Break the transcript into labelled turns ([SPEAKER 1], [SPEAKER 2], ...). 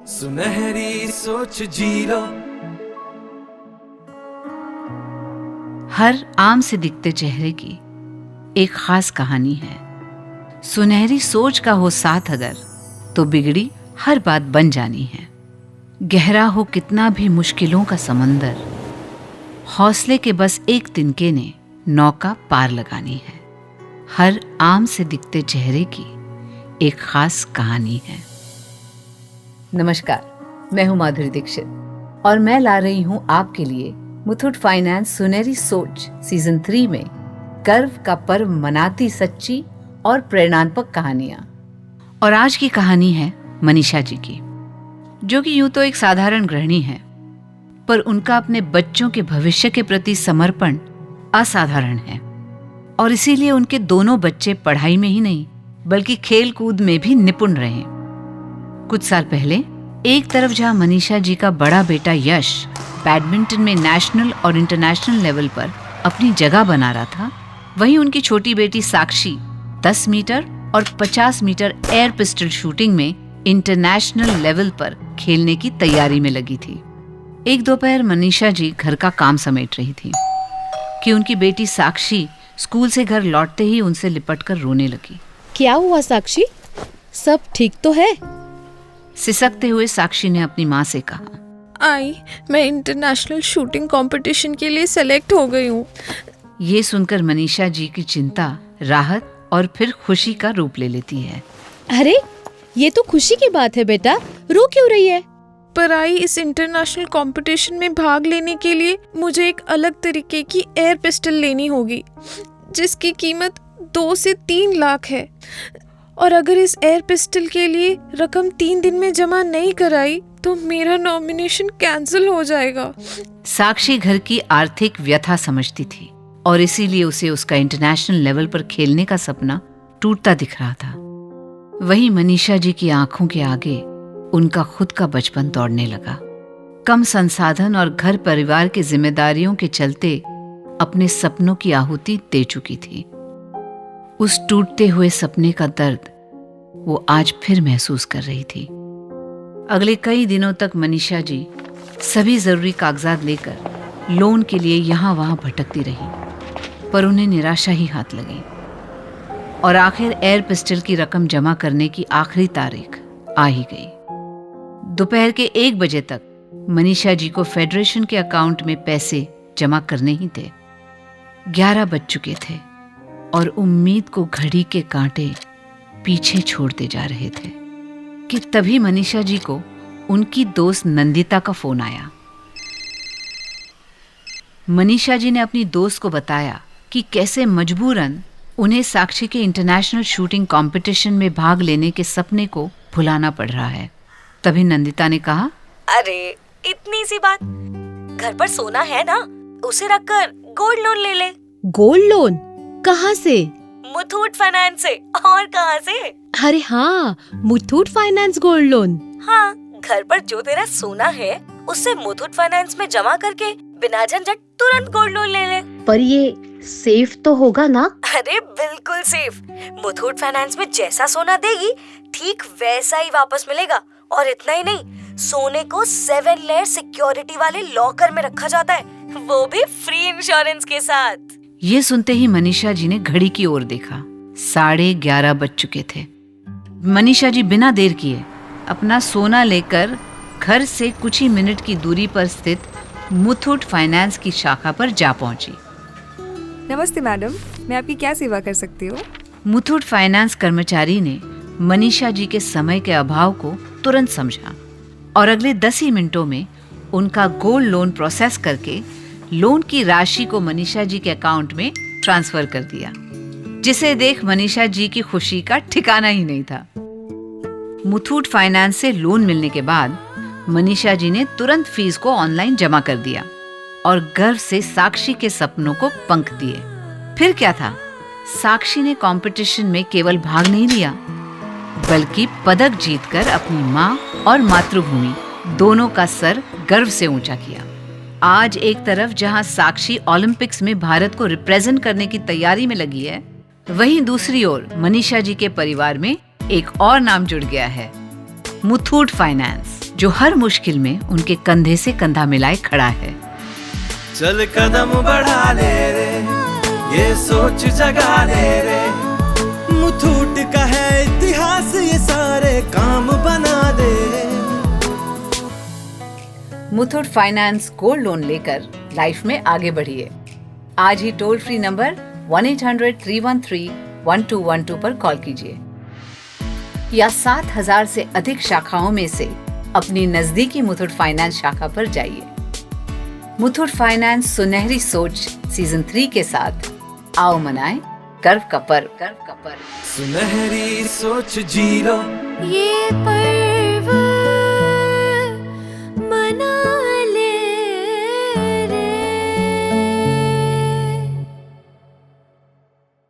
[SPEAKER 1] सुनहरी सोच जी लो।
[SPEAKER 2] हर आम से दिखते चेहरे की एक खास कहानी है। सुनहरी सोच का हो साथ अगर, तो बिगड़ी हर बात बन जानी है। गहरा हो कितना भी मुश्किलों का समंदर, हौसले के बस एक तिनके ने नौका पार लगानी है। हर आम से दिखते चेहरे की एक खास कहानी है। नमस्कार, मैं हूं माधुरी दीक्षित और मैं ला रही हूं आपके लिए मुथूट फाइनेंस सुनहरी सोच सीजन 3 में गर्व का पर्व मनाती सच्ची और प्रेरणात्मक कहानियां। और आज की कहानी है मनीषा जी की, जो कि यूं तो एक साधारण गृहिणी है, पर उनका अपने बच्चों के भविष्य के प्रति समर्पण असाधारण है। और इसीलिए उनके दोनों बच्चे पढ़ाई में ही नहीं बल्कि खेल कूद में भी निपुण रहे। कुछ साल पहले एक तरफ जहां मनीषा जी का बड़ा बेटा यश बैडमिंटन में नेशनल और इंटरनेशनल लेवल पर अपनी जगह बना रहा था, वहीं उनकी छोटी बेटी साक्षी 10 मीटर और 50 मीटर एयर पिस्टल शूटिंग में इंटरनेशनल लेवल पर खेलने की तैयारी में लगी थी। एक दोपहर मनीषा जी घर का काम समेट रही थी कि उनकी बेटी साक्षी स्कूल से घर लौटते ही उनसे लिपटकर रोने लगी।
[SPEAKER 3] क्या हुआ साक्षी, सब ठीक तो है?
[SPEAKER 2] सिसकते हुए साक्षी ने अपनी माँ से कहा,
[SPEAKER 4] आई, मैं इंटरनेशनल शूटिंग कंपटीशन के लिए सेलेक्ट हो गई हूँ।
[SPEAKER 2] ये सुनकर मनीषा जी की चिंता राहत और फिर खुशी का रूप ले लेती है।
[SPEAKER 3] अरे ये तो खुशी की बात है बेटा, रो क्यों रही है?
[SPEAKER 4] पर आई, इस इंटरनेशनल कंपटीशन में भाग लेने के लिए मुझे एक अलग तरीके की एयर पिस्टल लेनी होगी, जिसकी कीमत 2 से 3 लाख है। और अगर इस एयर पिस्टल के लिए रकम 3 दिन में जमा नहीं कराई तो मेरा नॉमिनेशन कैंसिल हो जाएगा।
[SPEAKER 2] साक्षी घर की आर्थिक व्यथा समझती थी और इसीलिए उसे उसका इंटरनेशनल लेवल पर खेलने का सपना टूटता दिख रहा था। वहीं मनीषा जी की आंखों के आगे उनका खुद का बचपन दौड़ने लगा। कम संसाधन और घर परिवार की जिम्मेदारियों के चलते अपने सपनों की आहुति दे चुकी थी। उस टूटते हुए सपने का दर्द वो आज फिर महसूस कर रही थी। अगले कई दिनों तक मनीषा जी सभी जरूरी कागजात लेकर लोन के लिए यहाँ वहाँ भटकती रही, पर उन्हें निराशा ही हाथ लगी। और आखिर एयर पिस्टल की रकम जमा करने की आखिरी तारीख आ ही गई। दोपहर के 1 बजे तक मनीषा जी को फेडरेशन के अकाउंट में पैसे जमा करने ही थे। 11 बज चुके थे और उम्मीद को घड़ी के कांटे पीछे छोड़ते जा रहे थे कि तभी मनीषा जी को उनकी दोस्त नंदिता का फोन आया। मनीषा जी ने अपनी दोस्त को बताया कि कैसे मजबूरन उन्हें साक्षी के इंटरनेशनल शूटिंग कंपटीशन में भाग लेने के सपने को भुलाना पड़ रहा है। तभी नंदिता ने कहा,
[SPEAKER 5] अरे इतनी सी बात, घर पर सोना है ना, उसे रखकर गोल्ड लोन ले ले।
[SPEAKER 3] Gold loan? कहाँ से?
[SPEAKER 5] मुथूट फाइनेंस से। और कहाँ से?
[SPEAKER 3] अरे हाँ, मुथूट फाइनेंस गोल्ड लोन।
[SPEAKER 5] हाँ, घर पर जो तेरा सोना है उससे मुथूट फाइनेंस में जमा करके बिना झंझट तुरंत गोल्ड लोन ले ले। पर ये सेफ तो होगा ना? अरे बिल्कुल सेफ। मुथूट फाइनेंस में जैसा सोना देगी ठीक वैसा ही वापस मिलेगा। और इतना ही नहीं, सोने को 7 लेयर सिक्योरिटी वाले लॉकर में रखा जाता है, वो भी फ्री इंश्योरेंस के साथ।
[SPEAKER 2] ये सुनते ही मनीषा जी ने घड़ी की ओर देखा। 11:30 बज चुके थे। मनीषा जी बिना देर किए अपना सोना लेकर घर से कुछ ही मिनट की दूरी पर स्थित मुथूट फाइनेंस की शाखा पर जा पहुंची।
[SPEAKER 6] नमस्ते मैडम, मैं आपकी क्या सेवा कर सकती हूँ?
[SPEAKER 2] मुथूट फाइनेंस कर्मचारी ने मनीषा जी के समय के अभाव को तुरंत समझा और अगले 10 ही मिनटों में उनका गोल्ड लोन प्रोसेस करके लोन की राशि को मनीषा जी के अकाउंट में ट्रांसफर कर दिया, जिसे देख मनीषा जी की खुशी का ठिकाना ही नहीं था। मुथूट फाइनेंस से लोन मिलने के बाद मनीषा जी ने तुरंत फीस को ऑनलाइन जमा कर दिया और गर्व से साक्षी के सपनों को पंख दिए। फिर क्या था, साक्षी ने कंपटीशन में केवल भाग नहीं लिया बल्कि पदक जीतकर अपनी माँ और मातृभूमि दोनों का सर गर्व से ऊंचा किया। आज एक तरफ जहां साक्षी ओलंपिक्स में भारत को रिप्रेजेंट करने की तैयारी में लगी है, वहीं दूसरी ओर मनीषा जी के परिवार में एक और नाम जुड़ गया है, मुथूट फाइनेंस, जो हर मुश्किल में उनके कंधे से कंधा मिलाए खड़ा है।
[SPEAKER 1] चल कदम बढ़ा ले रे, ये सोच जगा ले रे, मुथूट का है इतिहास, ये सारे काम बना दे।
[SPEAKER 2] मुथूट फाइनेंस गोल्ड लोन लेकर लाइफ में आगे बढ़िए। आज ही टोल फ्री नंबर 1-800-313-1212 पर कॉल कीजिए या 7000 से अधिक शाखाओं में से अपनी नजदीकी मुथूट फाइनेंस शाखा पर जाइए। मुथूट फाइनेंस सुनहरी सोच सीजन 3 के साथ आओ मनाएं गर्व का पर्व।
[SPEAKER 1] सुनहरी सोच जी लो,
[SPEAKER 5] ये पर